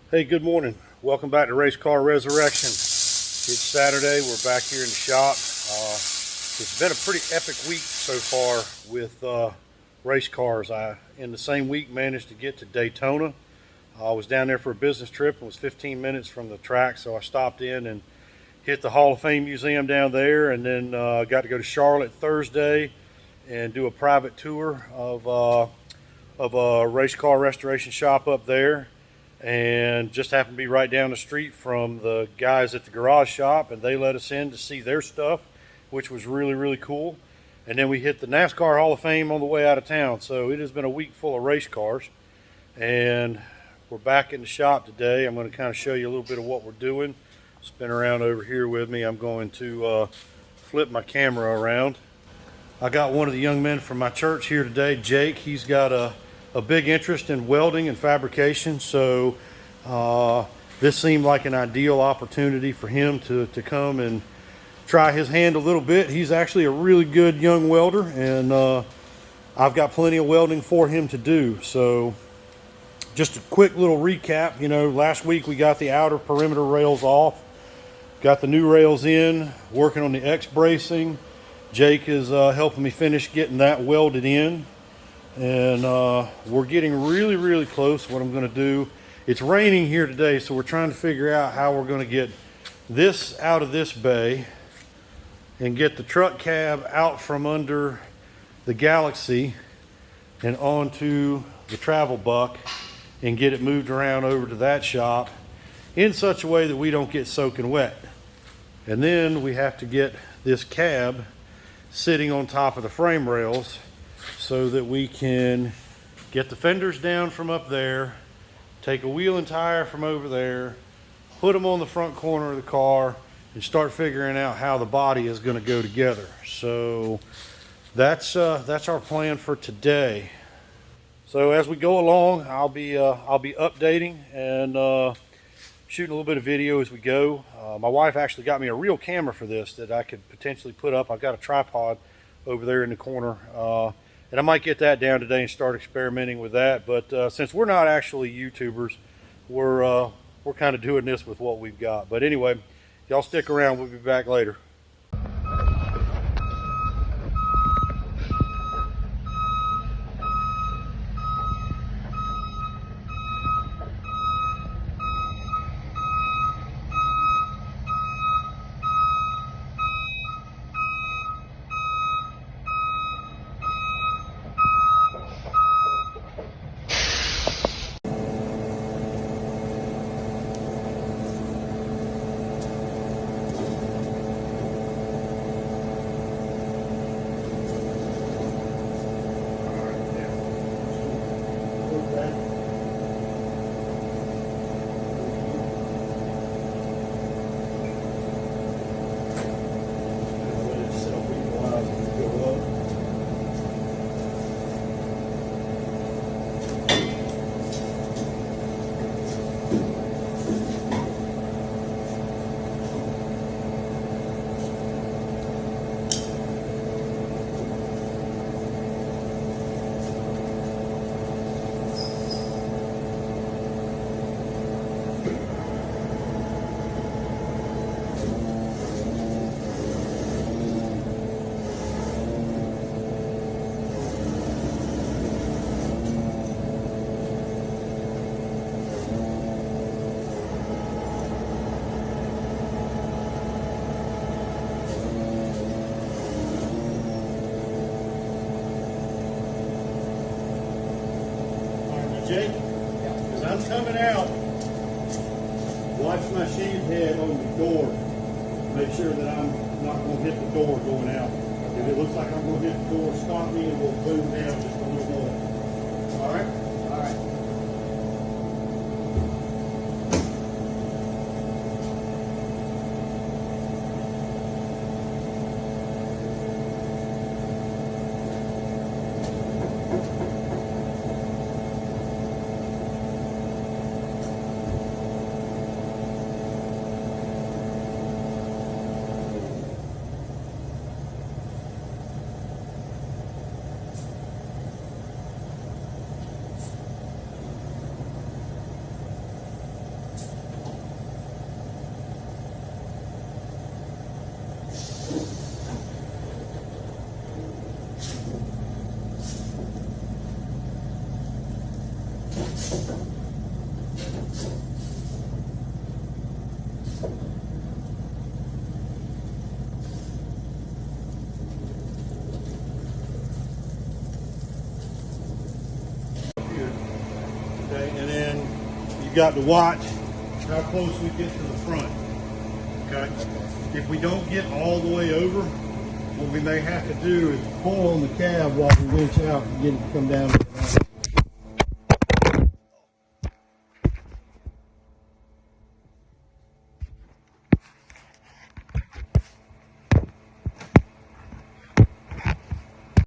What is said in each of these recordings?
Hey, good morning. Welcome back to Race Car Resurrection. It's Saturday. We're back here in the shop. It's been a pretty epic week so far with race cars. In the same week, managed to get to Daytona. I was down there for a business trip and was 15 minutes from the track, so I stopped in and hit the Hall of Fame Museum down there, and then got to go to Charlotte Thursday and do a private tour of a race car restoration shop up there, and just happened to be right down the street from the guys at the garage shop, and they let us in to see their stuff, which was really cool. And then we hit the NASCAR Hall of Fame on the way out of town. So it has been a week full of race cars, and we're back in the shop today. I'm going to kind of show you a little bit of what we're doing. Spin around over here with me. I'm going to flip my camera around. I got one of the young men from my church here today, Jake. He's got a big interest in welding and fabrication, so this seemed like an ideal opportunity for him to come and try his hand a little bit. He's actually a really good young welder, and I've got plenty of welding for him to do. So just a quick little recap. Last week we got the outer perimeter rails off, got the new rails in, working on the X bracing. Jake is helping me finish getting that welded in. And we're getting really close. What I'm going to do, it's raining here today, so we're trying to figure out how we're going to get this out of this bay and get the truck cab out from under the Galaxy and onto the travel buck and get it moved around over to that shop in such a way that we don't get soaking wet. And then we have to get this cab sitting on top of the frame rails so that we can get the fenders down from up there, take a wheel and tire from over there, put them on the front corner of the car, and start figuring out how the body is going to go together. So that's our plan for today. So as we go along, I'll be updating and shooting a little bit of video as we go. My wife actually got me a real camera for this that I could potentially put up. I've got a tripod over there in the corner. And I might get that down today and start experimenting with that. But since we're not actually YouTubers, we're kind of doing this with what we've got. But anyway, y'all stick around. We'll be back later. Jake, as I'm coming out, watch my sheet head on the door. Make sure that I'm not going to hit the door going out. If it looks like I'm going to hit the door, stop me and we'll boom down just a little more. All right? All right. Okay, and then you've got to watch how close we get to the front. Okay? If we don't get all the way over, what we may have to do is pull on the cab while we winch out and get it to come down to the ground.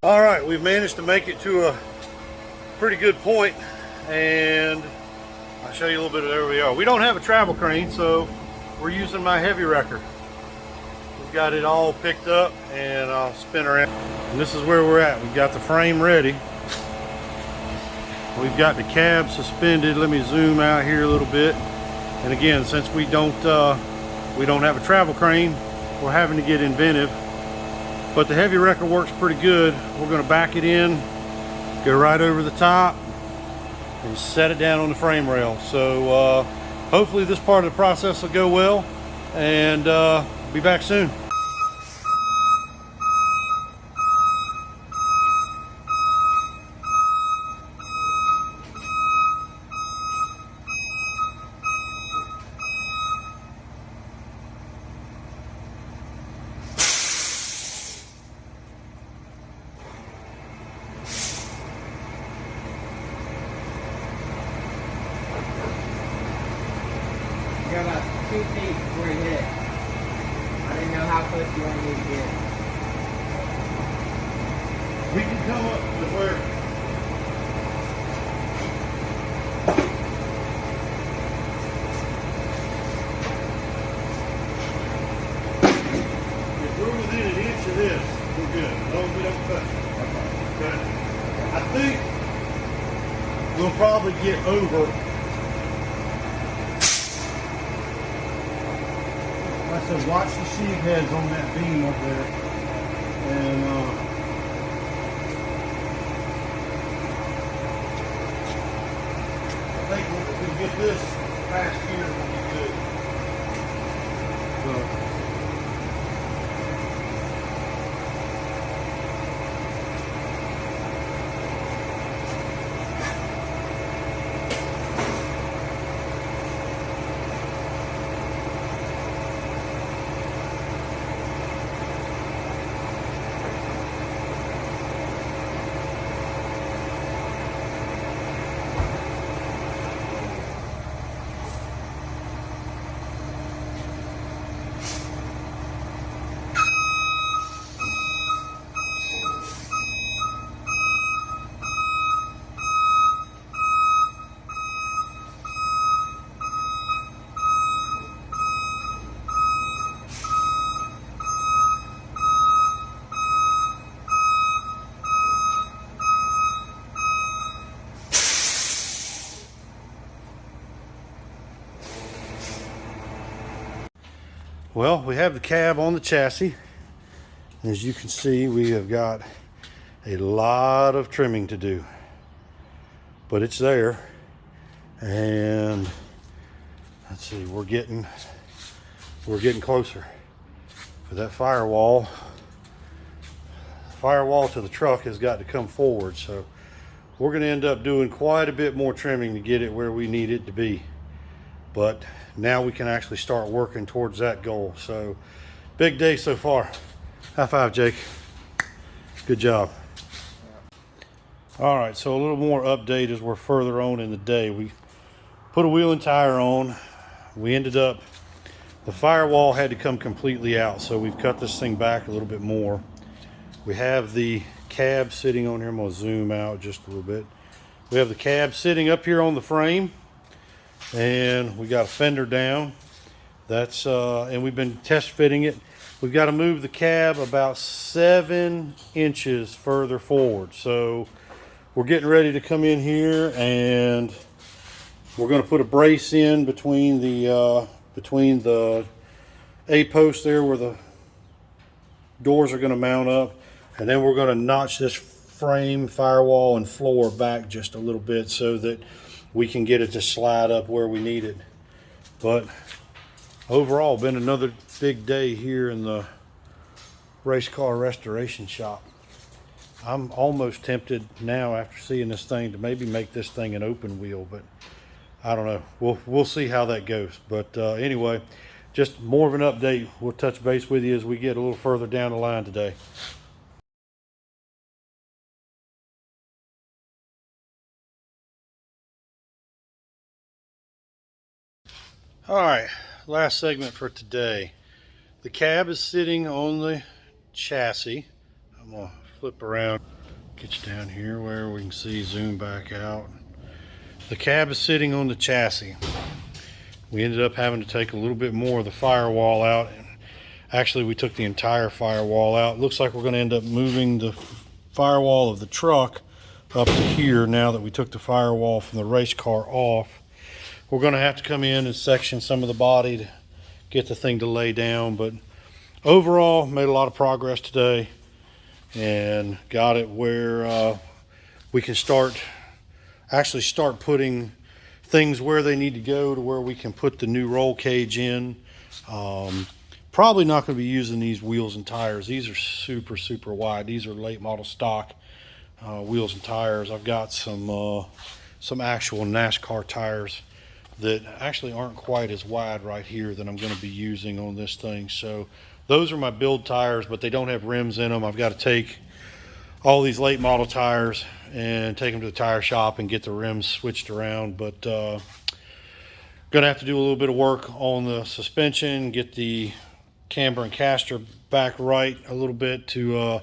All right, we've managed to make it to a pretty good point, and I'll show you a little bit of where we are. We don't have a travel crane, so we're using my heavy wrecker. We've got it all picked up, and I'll spin around. And this is where we're at. We've got the frame ready. We've got the cab suspended. Let me zoom out here a little bit. And again, since we don't have a travel crane, we're having to get inventive. But the heavy wrecker works pretty good. We're going to back it in, go right over the top, and set it down on the frame rail. So hopefully this part of the process will go well, and be back soon. You're about 2 feet before you hit. I didn't know how close you wanted me to get. We can come up to where if we're within an inch of this, we're good. As long as we don't touch it. Okay. I think we'll probably get over. Like I said, watch the sheave heads on that beam up there, and I think if we get this past here, we'll be good. So. Well, we have the cab on the chassis. As you can see, we have got a lot of trimming to do, but it's there. And let's see, we're getting closer. For that firewall to the truck has got to come forward, so we're going to end up doing quite a bit more trimming to get it where we need it to be. But now we can actually start working towards that goal. So big day so far. High five, Jake. Good job. All right, so a little more update as we're further on in the day. We put a wheel and tire on. We ended up, the firewall had to come completely out, so we've cut this thing back a little bit more. We have the cab sitting on here. I'm going to zoom out just a little bit. We have the cab sitting up here on the frame, and we got a fender down. That's and we've been test fitting it. We've got to move the cab about 7 inches further forward. So we're getting ready to come in here, and we're going to put a brace in between the A-post there where the doors are going to mount up, and then we're going to notch this frame, firewall, and floor back just a little bit so that we can get it to slide up where we need it. But overall, been another big day here in the race car restoration shop. I'm almost tempted now after seeing this thing to maybe make this thing an open wheel, but I don't know. We'll see how that goes. But anyway, just more of an update. We'll touch base with you as we get a little further down the line today. All right, last segment for today. The cab is sitting on the chassis. I'm gonna flip around, get you down here where we can see, zoom back out. The cab is sitting on the chassis. We ended up having to take a little bit more of the firewall out. Actually, we took the entire firewall out. Looks like we're gonna end up moving the firewall of the truck up to here now that we took the firewall from the race car off. We're going to have to come in and section some of the body to get the thing to lay down, but overall made a lot of progress today and got it where we can start putting things where they need to go, to where we can put the new roll cage in. Probably not going to be using these wheels and tires. These are super wide. These are late model stock wheels and tires. I've got some actual NASCAR tires that actually aren't quite as wide right here that I'm going to be using on this thing. So those are my build tires, but they don't have rims in them. I've got to take all these late model tires and take them to the tire shop and get the rims switched around. But gonna have to do a little bit of work on the suspension, get the camber and caster back right a little bit to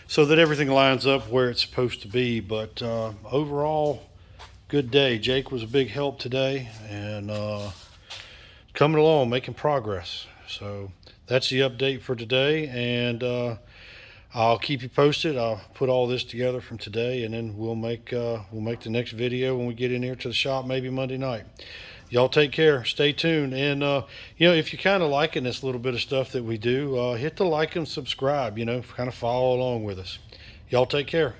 so that everything lines up where it's supposed to be. But overall, good day. Jake was a big help today, and coming along, making progress. So that's the update for today, and I'll keep you posted. I'll put all this together from today, and then we'll make the next video when we get in here to the shop, maybe Monday night. Y'all take care. Stay tuned, and if you're kind of liking this little bit of stuff that we do, hit the like and subscribe. Kind of follow along with us. Y'all take care.